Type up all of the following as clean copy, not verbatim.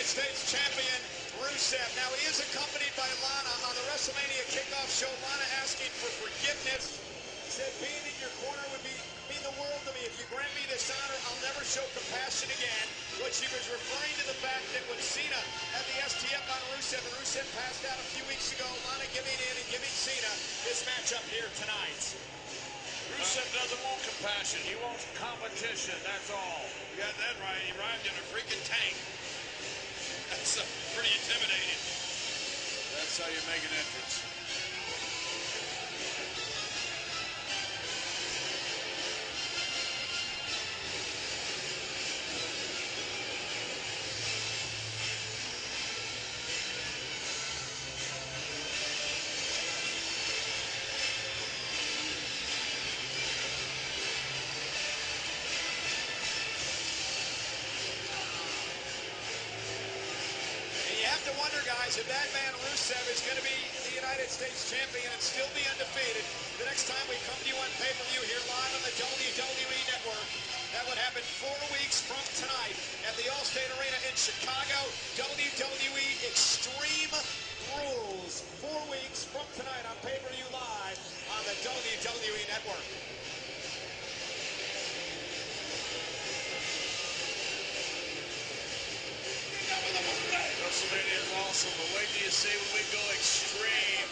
United States champion, Rusev. Now, he is accompanied by Lana on the WrestleMania kickoff show. Lana asking for forgiveness. Said being in your corner would mean the world to me. If you grant me this honor, I'll never show compassion again. What she was referring to the fact that when Cena had the STF on Rusev and Rusev passed out a few weeks ago, Lana giving in and giving Cena this matchup here tonight. Rusev doesn't want compassion. He wants competition, that's all. You got that right. He arrived in a freaking tank. That's pretty intimidating. That's how you make an entrance. You have to wonder, guys, if that man Rusev is going to be the United States champion and still be undefeated the next time we come to you on pay-per-view here live on the WWE Network. That would happen 4 weeks from tonight at the Allstate Arena in Chicago. WWE Extreme Rules. 4 weeks from tonight on pay-per-view live on the WWE Network. WrestleMania is awesome, but wait till you see when we go extreme.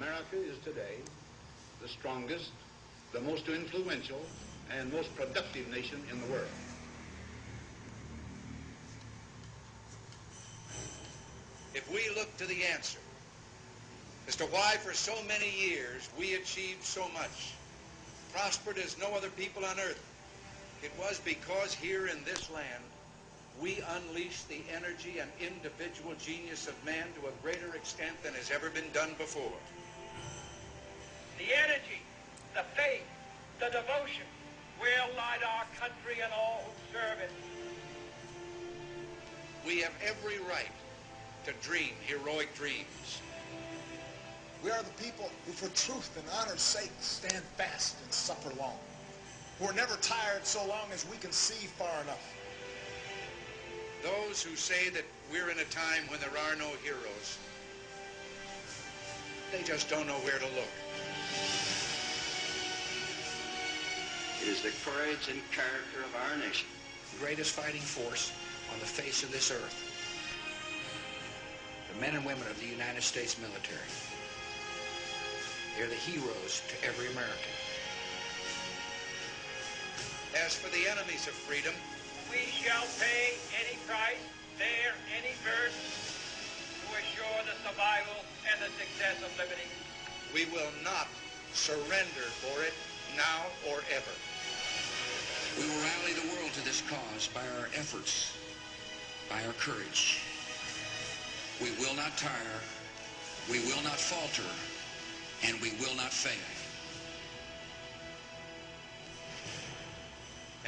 America is today the strongest, the most influential, and most productive nation in the world. If we look to the answer as to why for so many years we achieved so much, prospered as no other people on earth, it was because here in this land we unleashed the energy and individual genius of man to a greater extent than has ever been done before. The energy, the faith, the devotion will light our country and all who serve it. We have every right to dream heroic dreams. We are the people who for truth and honor's sake stand fast and suffer long, who are never tired so long as we can see far enough. Those who say that we're in a time when there are no heroes, they just don't know where to look. It is the courage and character of our nation. The greatest fighting force on the face of this earth. The men and women of the United States military. They're the heroes to every American. As for the enemies of freedom, We shall pay any price, bear any burden to assure the survival and the success of liberty. we will not surrender for it now or ever. We will rally the world to this cause by our efforts, by our courage. We will not tire, we will not falter, and we will not fail.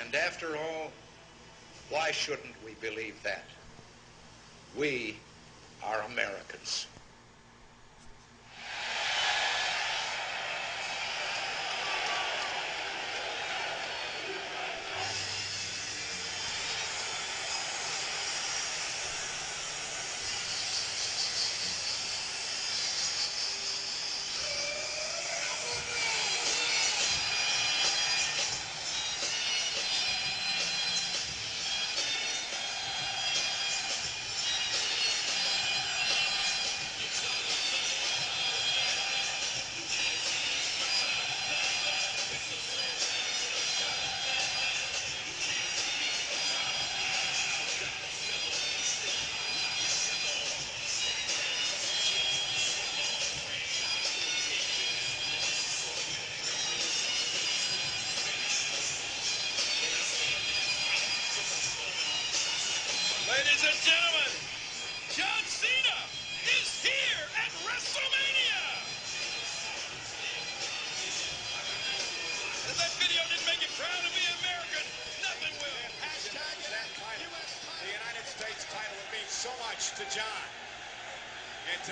And after all, why shouldn't we believe that? We are Americans.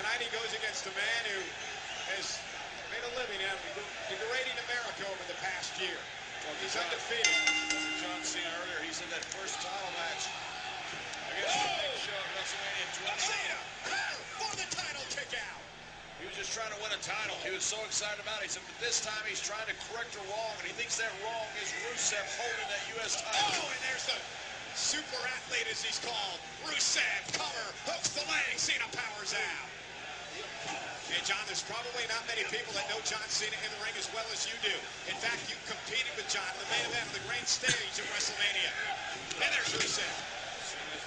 Tonight he goes against a man who has made a living out of degrading America over the past year. He's undefeated. John Cena earlier, he said that first title match against the Big Show at WrestleMania 20. Cena for the title kick out. He was just trying to win a title. He was so excited about it. He said, but this time he's trying to correct a wrong, and he thinks that wrong is Rusev holding that U.S. title. Oh, and there's the super athlete, as he's called. Rusev, cover, hooks the leg. Cena powers out. And John, there's probably not many people that know John Cena in the ring as well as you do. In fact, you competed with John in the main event of the great stage of WrestleMania. And there's Rusev. Cena's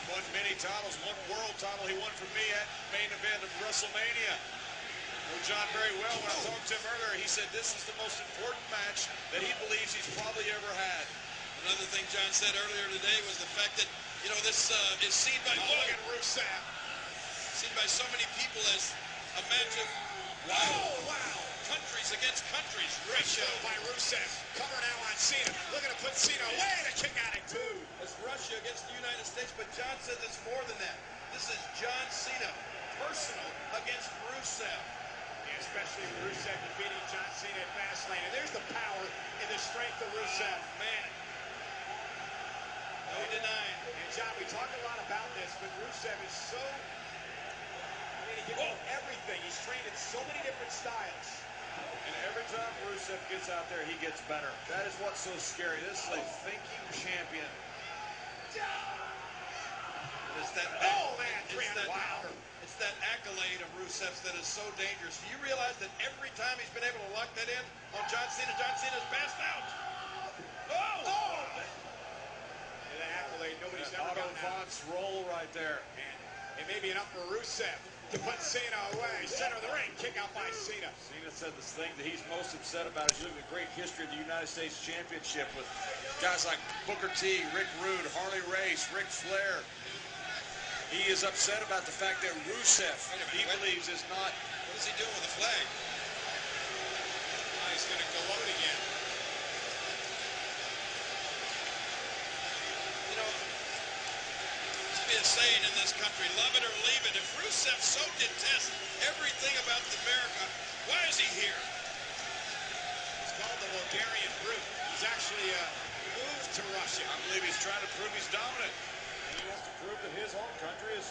won many titles, one world title he won for me at main event of WrestleMania. I know John very well. When I talked to him earlier, he said this is the most important match that he believes he's probably ever had. Another thing John said earlier today was the fact that, you know, this is seen by look at Rusev. Seen by so many people as a match of countries against countries. Great show by Rusev. Cover now on Cena. Looking to put Cena away. The kick out at 2. It's Russia against the United States, but John says it's more than that. This is John Cena, personal against Rusev. Yeah, especially Rusev defeating John Cena at Fastlane. And there's the power and the strength of Rusev. Man. No denying. And John, we talk a lot about this, but Rusev is so... he can do everything. He's trained in so many different styles. And every time Rusev gets out there, he gets better. That is what's so scary. This is a thinking champion. It's that, it's that accolade of Rusev's that is so dangerous. Do you realize that every time he's been able to lock that in on John Cena's passed out? Oh! And the accolade, nobody's ever Otto gotten that. Vont's roll right there. And maybe enough for Rusev to put Cena away. Center of the ring, kick out by Cena. Cena said the thing that he's most upset about is you look at the great history of the United States Championship with guys like Booker T, Rick Rude, Harley Race, Ric Flair. He is upset about the fact that Rusev, he believes, is not... What is he doing with the flag? He's going to gloat again. You know, there's be a saying in this country, love it or leave it. If Rusev so detests everything about America, why is he here? He's called the Bulgarian brute. He's actually moved to Russia. I believe he's trying to prove he's dominant. And he wants to prove that his home country is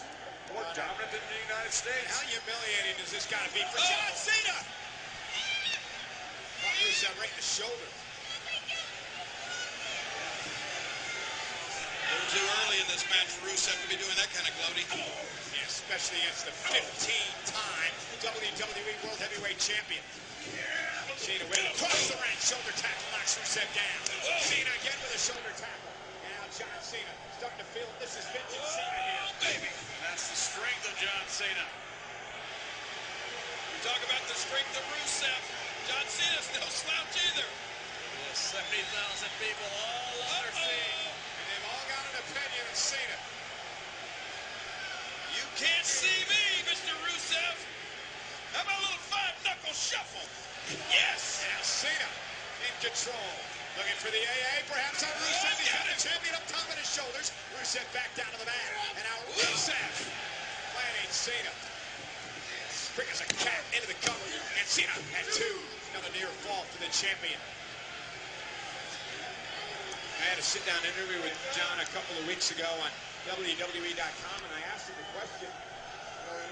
more dominant than the United States. How humiliating does this got to be for John Cena? Caught Rusev right in the shoulder. A little too early in this match for Rusev to be doing that kind of gloating. Yeah, especially against the 15-time WWE World Heavyweight Champion. Cena with it across the ring. Shoulder tackle knocks Rusev down. Cena again with a shoulder tackle. Now John Cena starting to feel this is vintage Cena here. Baby. And that's the strength of John Cena. We talk about the strength of Rusev. John Cena's no slouch either. 70,000 people all on their feet. And they've all got an opinion of Cena. You can't see me, Mr. Rusev. How about a little five-knuckle shuffle? Yes! Now Cena in control. Looking for the AA, perhaps on Rusev. He's got a champion up top of his shoulders. Rusev back down to the mat. And now Rusev planting Cena. Quick as a cat into the cover. And Cena at 2. Another near fall for the champion. I had a sit-down interview with John a couple of weeks ago on WWE.com, and I asked him the question,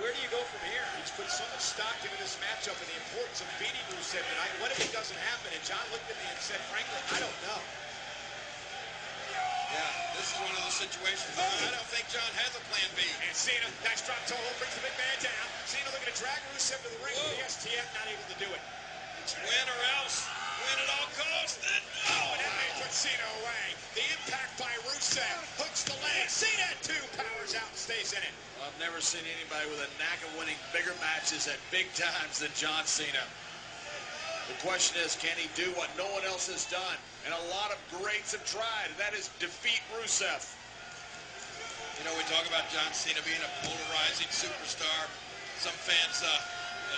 where do you go from here? He's put so much stock into this matchup and the importance of beating Rusev tonight. What if it doesn't happen? And John looked at me and said, frankly, I don't know. Yeah, this is one of those situations where I don't think John has a plan B. And Cena, nice drop toe hold, brings the big man down. Cena looking to drag Rusev to the ring with the STF, not able to do it. It's win or else. Win at all costs. Oh, and that puts Cena away. The impact by Rusev hooks the leg. Cena at 2, powers out and stays in it. I've never seen anybody with a knack of winning bigger matches at big times than John Cena. The question is, can he do what no one else has done? And a lot of greats have tried, and that is defeat Rusev. You know, we talk about John Cena being a polarizing superstar. Some fans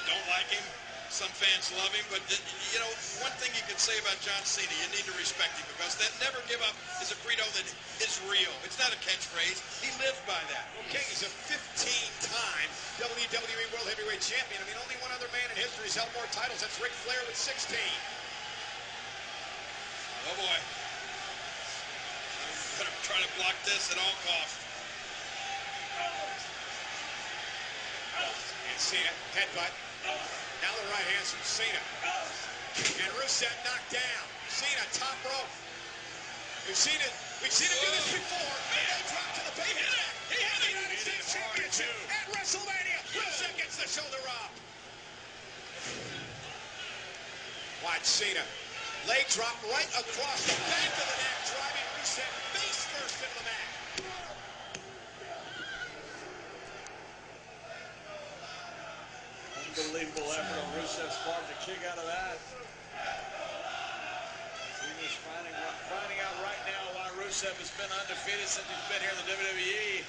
don't like him. Some fans love him, but you know, one thing you can say about John Cena, you need to respect him, because that never give up is a credo that is real. It's not a catchphrase. He lives by that. Okay, he's a 15-time WWE World Heavyweight Heavyweight Champion. I mean, only one other man in history has held more titles. That's Ric Flair with 16. Oh, boy. I'm going to try to block this at all costs. And Cena, headbutt. Now the right hands from Cena. And Rusev knocked down. Cena, top rope. We've seen him do this before. They drop to the base. He had the United States Championship at WrestleMania. Rusev gets the shoulder up. Watch Cena. Leg drop right across the back of the neck, driving Rusev face first into the mat. Unbelievable effort on Rusev's part to kick out of that. Cena's finding out right now why Rusev has been undefeated since he's been here in the WWE.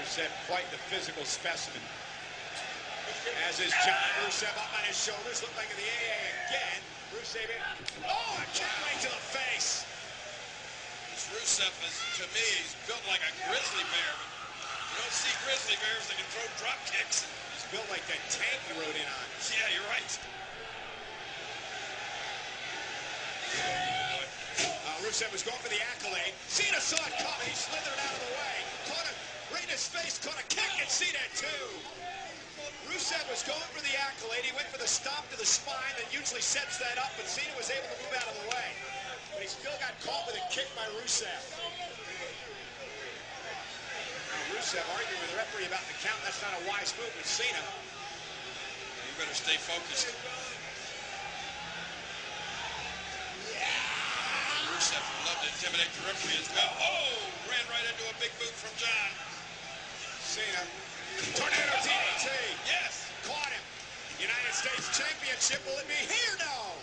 Rusev, quite the physical specimen. As is John. Rusev up on his shoulders, look like in the AA again. Rusev in. Oh, a kick right to the face. This Rusev is, to me, he's built like a grizzly bear. You don't see grizzly bears that can throw drop kicks. He's built like that tank you rode in on. Yeah, you're right. Rusev was going for the accolade. Cena saw it coming. He slithered out of the way. Caught him right in his face. Caught a kick, and Cena too. Rusev was going for the accolade. He went for the stomp to the spine that usually sets that up, but Cena was able to move out of the way. But he still got caught with a kick by Rusev. Now Rusev arguing with the referee about the count. That's not a wise move with Cena. You better stay focused. Rusev would love to intimidate the referee as well. Oh, ran right into a big boot from John. Cena. Tornado DDT. Yes. Caught him. United States Championship. Will it be here? No.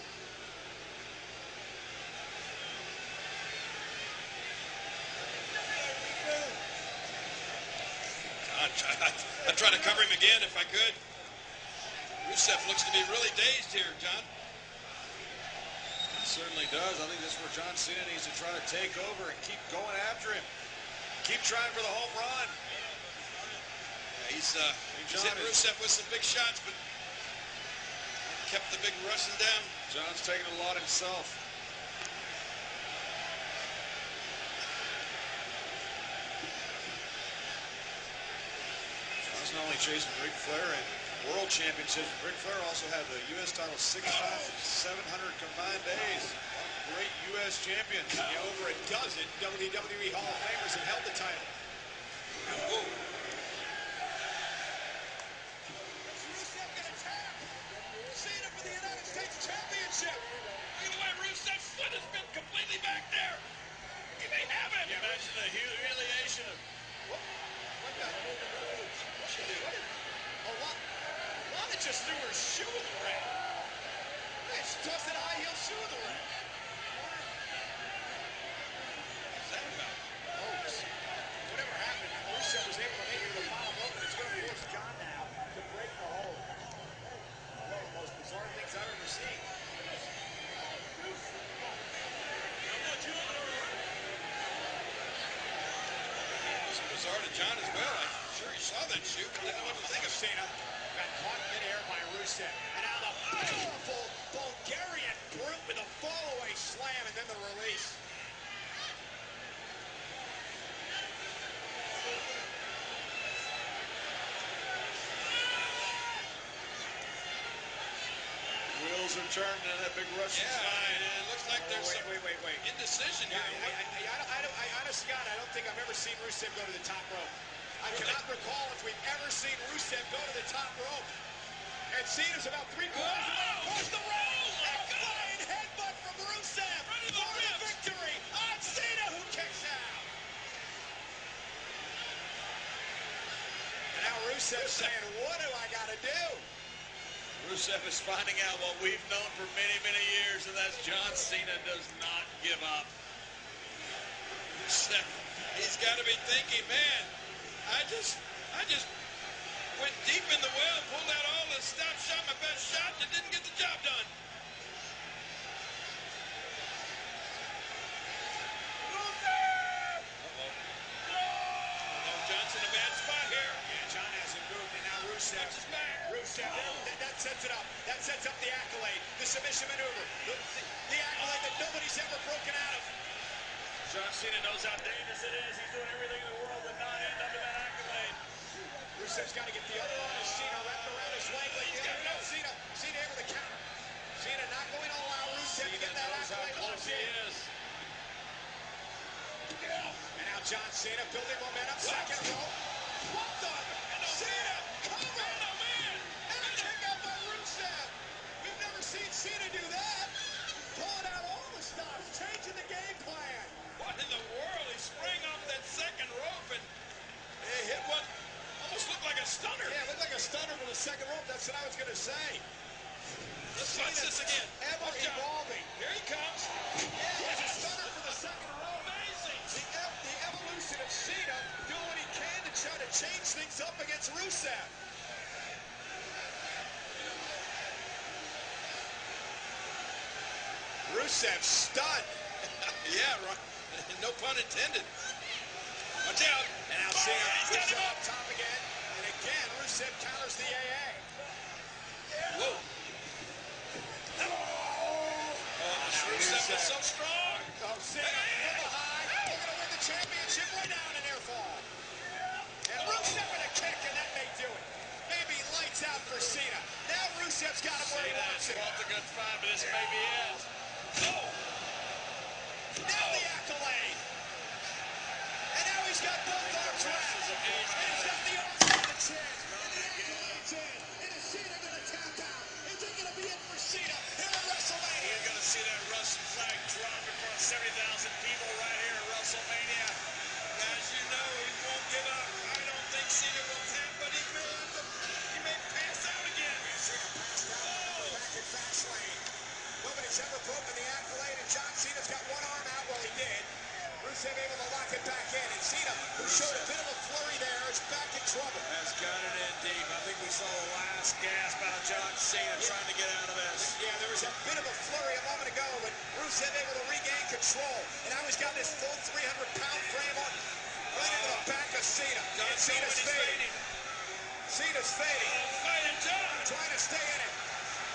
I'd try to cover him again if I could. Rusev looks to be really dazed here, John. He certainly does. I think this is where John Cena needs to try to take over and keep going after him. Keep trying for the home run. Yeah, he's hit Rusev with some big shots, but kept the big Russian down. John's taking a lot himself. John's not only chasing Ric Flair and World Championships, Ric Flair also had the U.S. title 6 times in 700 combined days. Great U.S. champion. Yeah, over a dozen WWE Hall of Famers have held the title. Whoa. Rusev gonna tap. Cena for the United States Championship. Look at the way Rusev's foot has been completely back there. He may have it. Can you imagine the humiliation of... What the? What she do? Lana just threw her shoe in the ring. Yeah, she tossed that high heel shoe in the ring. What's that about? Oh, whatever happened, Rusev was able to make it to the bottom rope, and it's going to force John now to break the hold. One of the most bizarre things I've ever seen. It's bizarre to John as well. I'm sure he saw that shoot, but didn't know what to think of. Cena got caught midair by Rusev. And now the powerful Bulgarian brute with a fall-away slam and then the release. Wheels are turning in that big Russian Yeah, slide. it looks like there's some Wait. indecision here. I honest to God, I don't think I've ever seen Rusev go to the top rope. I cannot recall if we've ever seen Rusev go to the top rope. And Cena's about 3 quarters across the rope. And a flying headbutt from Rusev for the victory on Cena, who kicks out. And now Rusev's saying, what do I got to do? Rusev is finding out what we've known for many, many years, and that's John Cena does not give up. Rusev, he's got to be thinking, man, I just went deep in the well, pulled out all the stops, shot my best shot, and didn't get the job done. Johnson abandoned Rusev. That sets it up. That sets up the accolade, the submission maneuver, the accolade that nobody's ever broken out of. John Cena knows how dangerous it is. He's doing everything in the world to not end up in that accolade. Rusev's got to get the other arm of Cena wrapped around his leg like the other. No, Cena able to counter. Cena not going to allow Rusev to get that accolade locked in. And now John Cena building momentum. Second row. What the? Cena cover. And a kick out by Rusev. We've never seen Cena do that. Pulling out all the stops, changing the game plan. What in the world? He sprang off that second rope and hit one. Almost looked like a stunner. Yeah, it looked like a stunner from the second rope. That's what I was going to say. Let's watch this again. Ever evolving. Here he comes. Yeah, it's a stunner for the second row. Amazing. The evolution of Cena doing what he can to try to change things up against Rusev. Rusev stunned. Yeah, right. No pun intended. Watch out. And now Cena puts him up top again. And again, Rusev counters the AA. Whoa. Rusev is so strong. Oh, Cena from behind. They're going to win the championship right now in an air fall. And Rusev with a kick, and that may do it. Maybe lights out for Cena. Now Rusev's got him where he wants it. Fought the good fight, but this may be it. Oh. Now the accolade. And now he's got both arms wrapped. And he's got the arms on the chin. And the accolade chin. And is Cena going to tap out? Is it going to be it for Cena here at WrestleMania? You're going to see that Russian flag drop in front of 70,000 people right here at WrestleMania. As you know, he won't give up. I don't think Cena will tap, but he may pass out again. Cena passed out back in Fastlane. Nobody's ever broken the accolade, and John Cena's got one arm out. Well, he did. Rusev able to lock it back in, and Cena, who showed a bit of a flurry there, is back in trouble. Has got it in deep. I think we saw the last gasp out of John Cena trying to get out of this. Yeah, there was a bit of a flurry a moment ago, but Rusev able to regain control. And now he's got this full 300-pound frame on right into the back of Cena. And Cena's fading. Cena's fading. Fighting John. Trying to stay in it.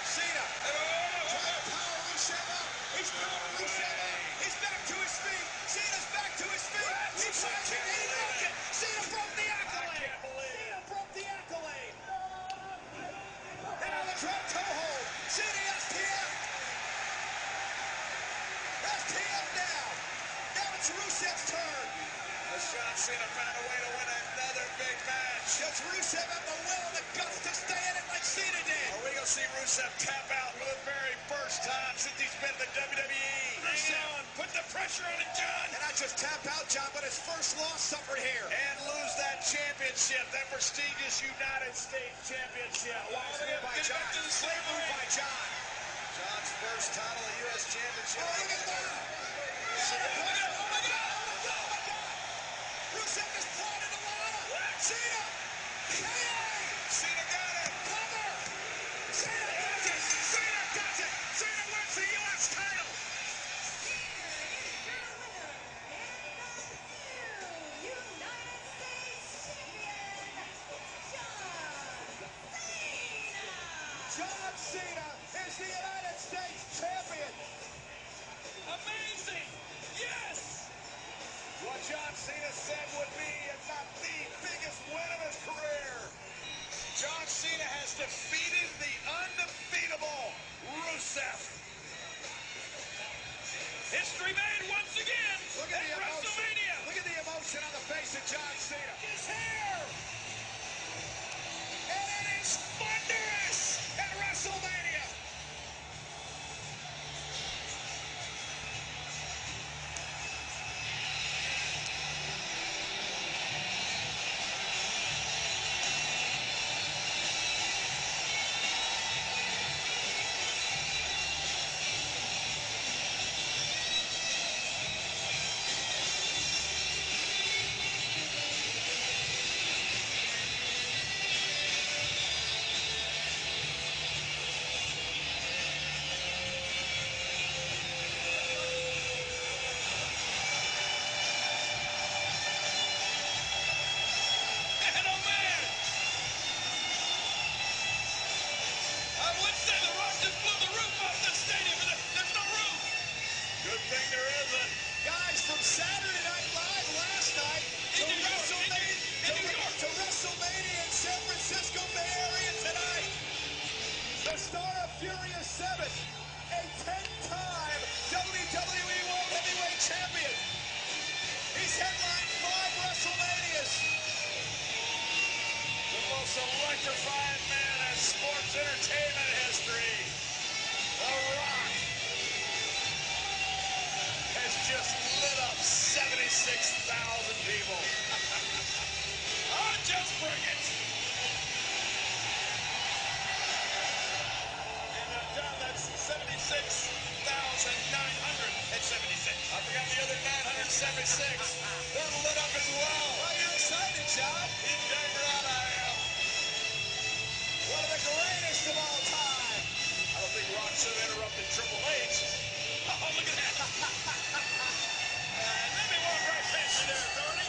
Cena trying to power Rusev up. He's powering Rusev up. He's back to his feet. Cena's back to his feet. He's rising. And he broke it. Cena broke the accolade. Cena broke the accolade. And now the drop toe hold. Cena STF. STF now. Now it's Rusev's turn. As John Cena found a way to win another big match. Does Rusev have the will and the guts to stay in it like Cena did? Are we going to see Rusev tap out for the very first time since he's been in the WWE? Hang on. Put the pressure on it, John. And not just tap out, John, but his first loss suffered here. And lose that championship, that prestigious United States Championship. Wise move by John. Great move by John. John's first title of U.S. Championship. Oh, look at that. Oh, my God. Oh, my God. Oh, my God. Rusev is brought into Lana. Cena. Cena got it. Cover. Cena does it. Cena does it. Cena wins the U.S. title. John Cena is the United States champion. Amazing. Yes. What John Cena said would be, if not the biggest win of his career. John Cena has defeated the undefeatable Rusev. History made once again. Look at at the emotion. WrestleMania. Look at the emotion on the face of John Cena. He's here. And it is thunderous at WrestleMania. most electrifying man in sports entertainment history. The Rock has just lit up 76,000 people. Oh, just bring it. And John, that's 76,976. I forgot the other 976. They're lit up as well. Well, you're excited, John. You dang right I am. One of the greatest of all time. I don't think Rock should have interrupted Triple H. Oh, look at that. Let me walk right past you there, Tony.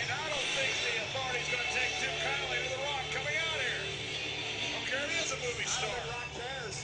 And I don't think the authority's going to take too kindly to The Rock coming out here. I don't care if he is a movie I star. don't think Rock cares.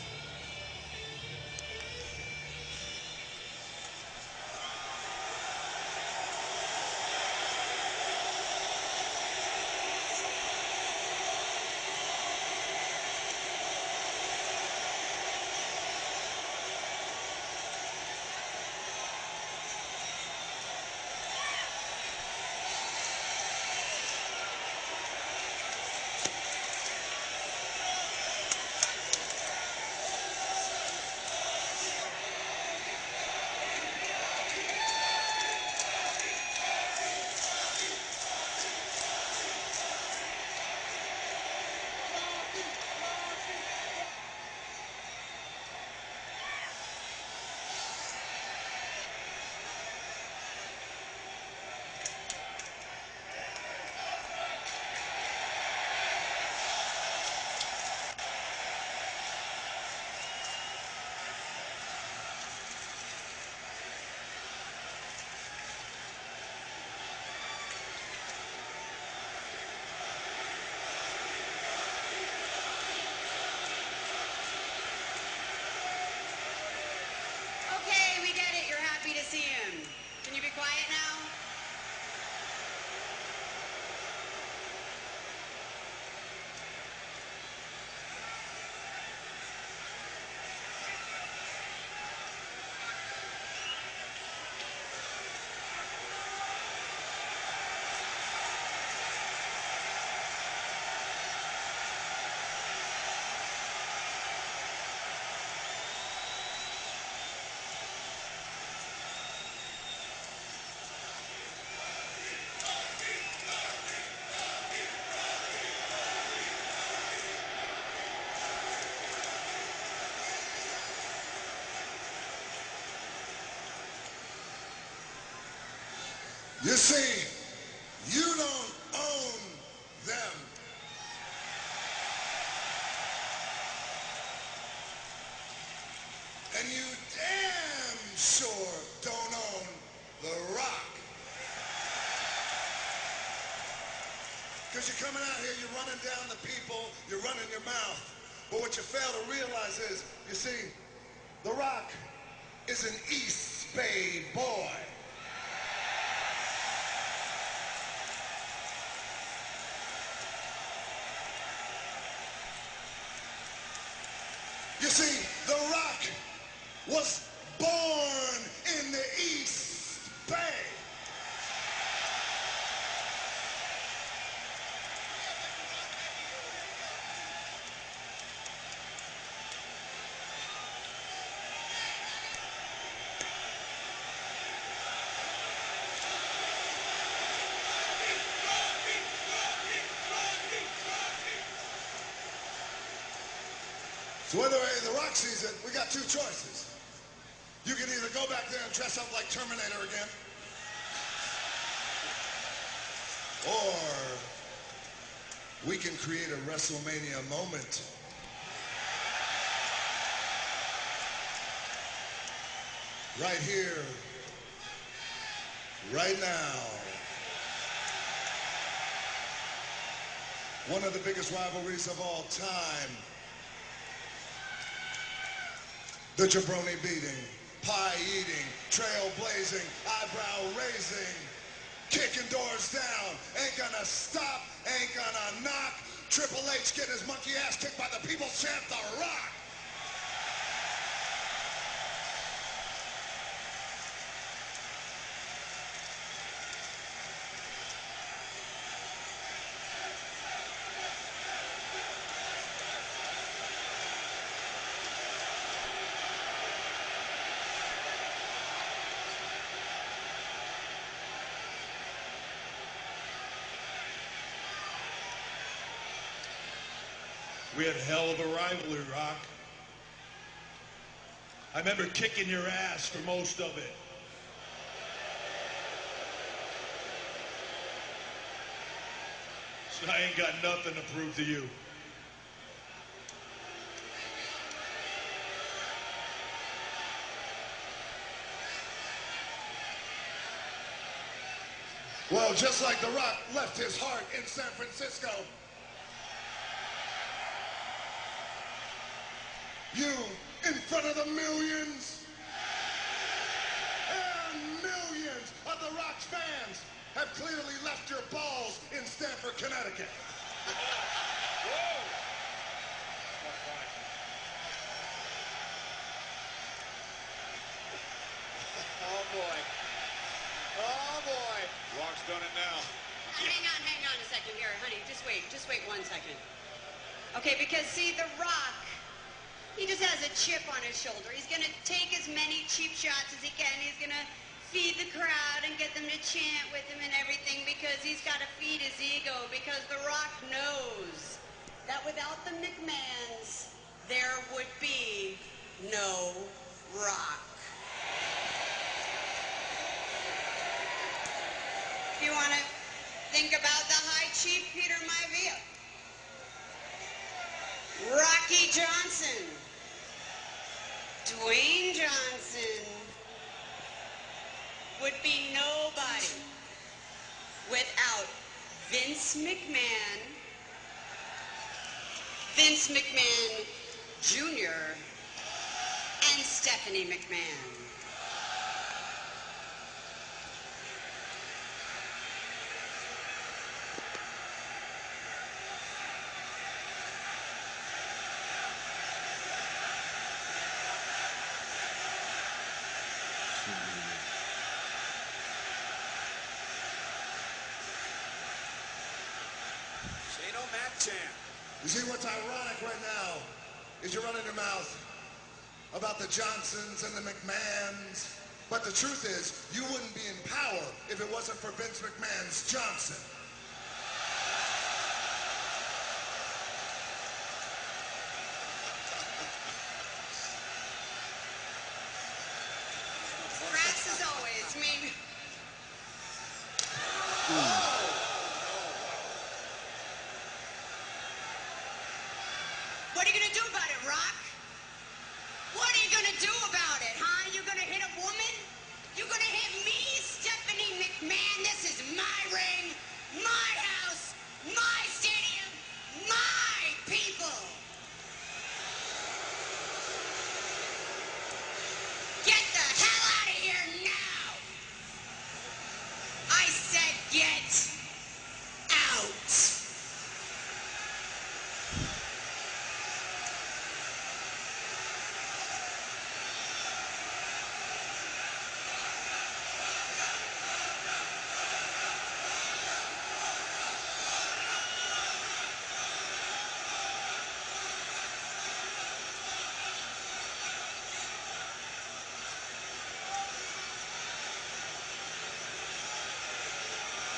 Okay, we get it. You're happy to see him. Can you be quiet now? You see, you don't own them. And you damn sure don't own The Rock. Because you're coming out here, you're running down the people, you're running your mouth. But what you fail to realize is, you see, The Rock is an East Bay boy. You see, The Rock was born in the East Bay. So whether The Rock sees it, we got two choices. You can either go back there and dress up like Terminator again, or we can create a WrestleMania moment. Right here, right now. One of the biggest rivalries of all time. The jabroni beating, pie eating, trail blazing, eyebrow raising, kicking doors down, ain't gonna stop, ain't gonna knock. Triple H getting his monkey ass kicked by the people's champ, The Rock. We had a hell of a rivalry, Rock. I remember kicking your ass for most of it. So I ain't got nothing to prove to you. Well, just like The Rock left his heart in San Francisco, you, in front of the millions and millions of The Rock's fans, have clearly left your balls in Stamford, Connecticut. Oh, boy. Oh, boy. Rock's done it now. Hang on a second here, honey. Just wait 1 second. Okay, because see, The Rock, he just has a chip on his shoulder. He's going to take as many cheap shots as he can. He's going to feed the crowd and get them to chant with him and everything because he's got to feed his ego, because The Rock knows that without the McMahons, there would be no Rock. If you want to think about the High Chief Peter Maivia, Rocky Johnson, Dwayne Johnson would be nobody without Vince McMahon Jr., and Stephanie McMahon. Say no Matt chant. You see, what's ironic right now is you're running your mouth about the Johnsons and the McMahons, but the truth is, you wouldn't be in power if it wasn't for Vince McMahon's Johnson. Cracks as always. I mean, what are you gonna do about it, Rock? What are you gonna do about it, huh? You gonna hit a woman? You gonna hit me, Stephanie McMahon? This is my ring, my house, my stadium, my people. Get the hell out of here now! I said get out.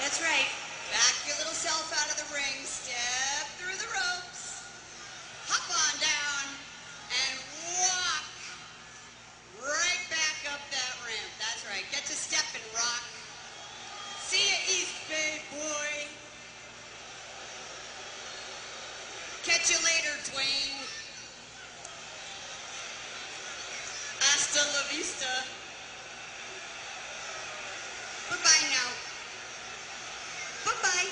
That's right. Back your little self out of the ring, step through the ropes, hop on down, and walk right back up that ramp. That's right. Get to stepping, Rock. See ya, East Bay boy. Catch you later, Dwayne. Hasta la vista. Bye-bye now. Bye-bye.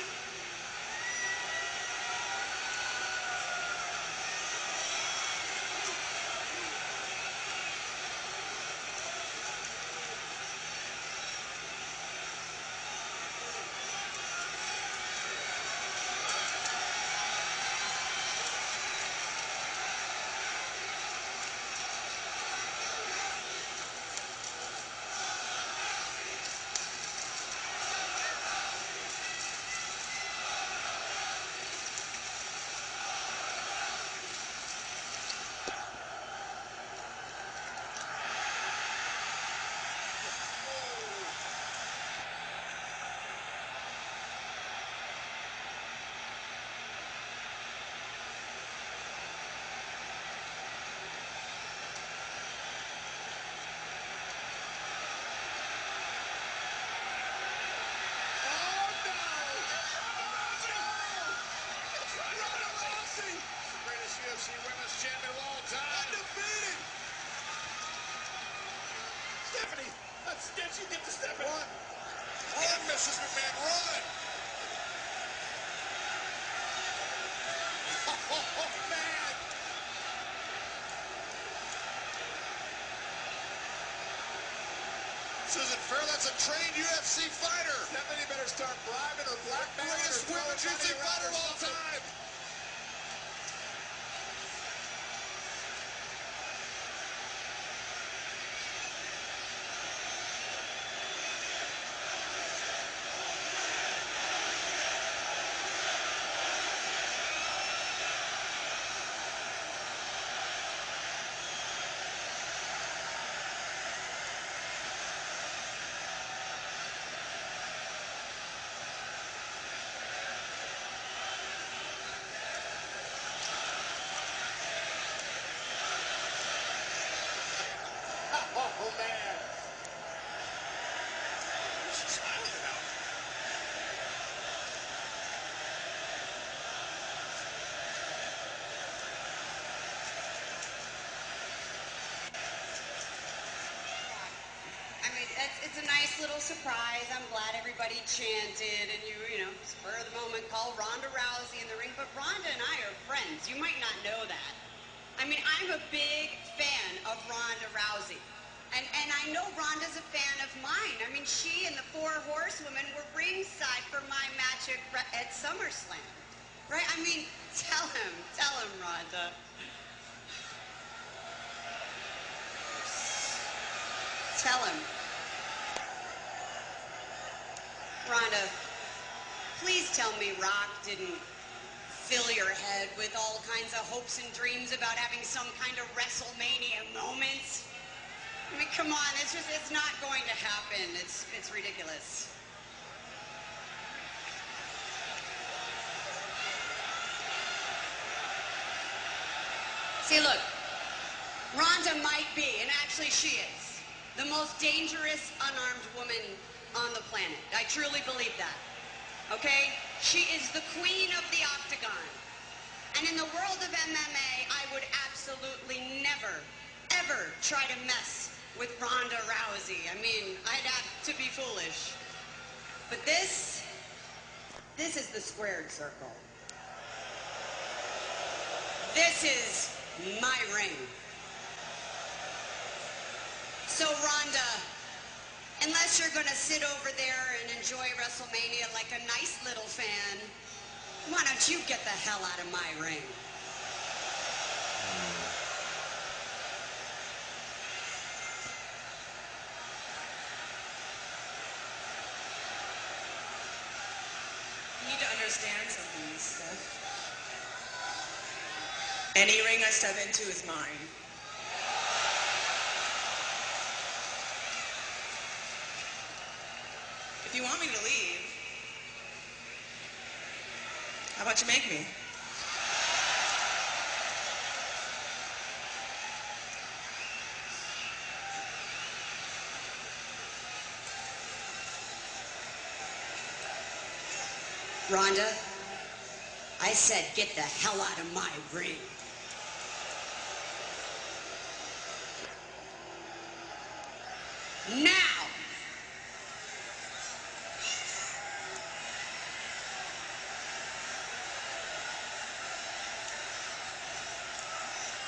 Did she get the step in? Run, Mrs. McMahon, run! Oh, man! This isn't fair. That's a trained UFC fighter. Stephanie better start bribing or blackmailing. Greatest women's UFC fighter of all time. Oh, man. She's smiling about it. I mean, it's a nice little surprise. I'm glad everybody chanted and you know, spur of the moment, call Ronda Rousey in the ring. But Ronda and I are friends. You might not know that. I mean, I'm a big fan of Ronda Rousey. And I know Ronda's a fan of mine. I mean, she and the Four Horsewomen were ringside for my match at SummerSlam. Right? I mean, tell him, Ronda. Tell him. Rhonda, please tell me Rock didn't fill your head with all kinds of hopes and dreams about having some kind of WrestleMania moments. I mean, come on, it's not going to happen. It's ridiculous. See, look, Ronda might be, and actually she is, the most dangerous unarmed woman on the planet. I truly believe that. Okay? She is the queen of the octagon. And in the world of MMA, I would absolutely never, ever try to mess with Ronda Rousey. I mean, I'd have to be foolish. But this is the squared circle. This is my ring. So, Ronda, unless you're going to sit over there and enjoy WrestleMania like a nice little fan, why don't you get the hell out of my ring? You need to understand something, Steph. Any ring I step into is mine. If you want me to leave, how about you make me? Rhonda, I said get the hell out of my ring. Now!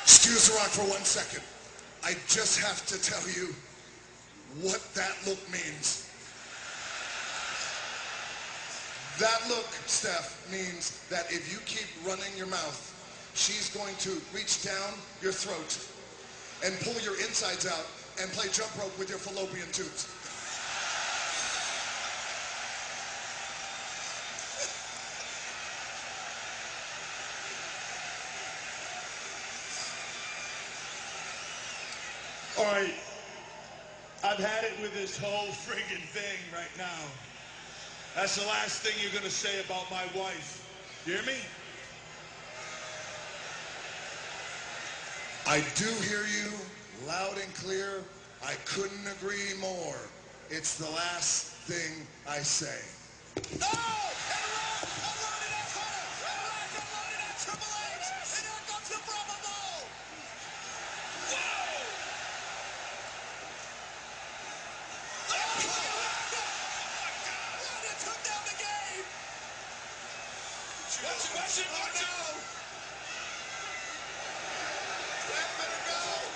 Excuse The Rock for 1 second. I just have to tell you what that look means. That look, Steph, means that if you keep running your mouth, she's going to reach down your throat and pull your insides out and play jump rope with your fallopian tubes. All right, I've had it with this whole friggin' thing right now. That's the last thing you're gonna say about my wife. You hear me? I do hear you loud and clear. I couldn't agree more. It's the last thing I say. Watch it, watch it.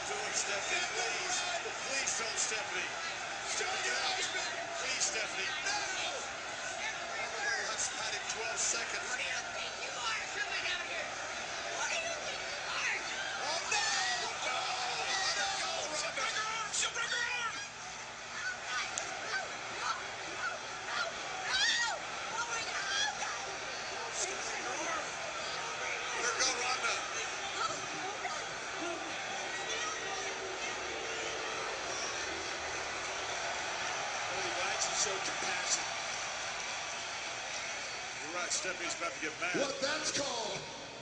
Do it, Stephanie, please. Please don't, Stephanie. Please, Stephanie. That's padding 12 seconds. What do you think you are coming out here? What do you think you are? Oh, no! No! Let her go, Ronda. She'll break her arm. She'll break her arm. Let her go, Ronda. Why did you show compassion? You're right, Stephanie's about to get mad. What that's called,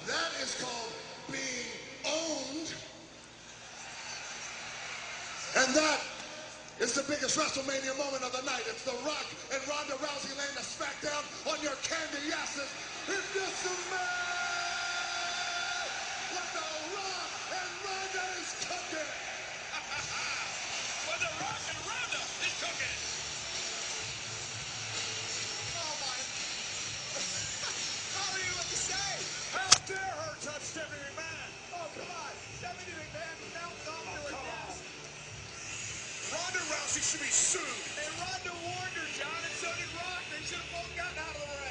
that is called being owned. And that is the biggest WrestleMania moment of the night. It's The Rock and Ronda Rousey laying the smackdown on your candy asses. It's just a man what The Rock and Ronda is cooking. But The Rock and Ronda is cooking. Oh, my. I don't even know what to say. How dare her touch Stephanie McMahon? Oh, come on. Stephanie McMahon knelt off to her desk. Ronda Rousey should be sued. And Ronda warned her, John, and so did Rock. They should have both gotten out of the ring.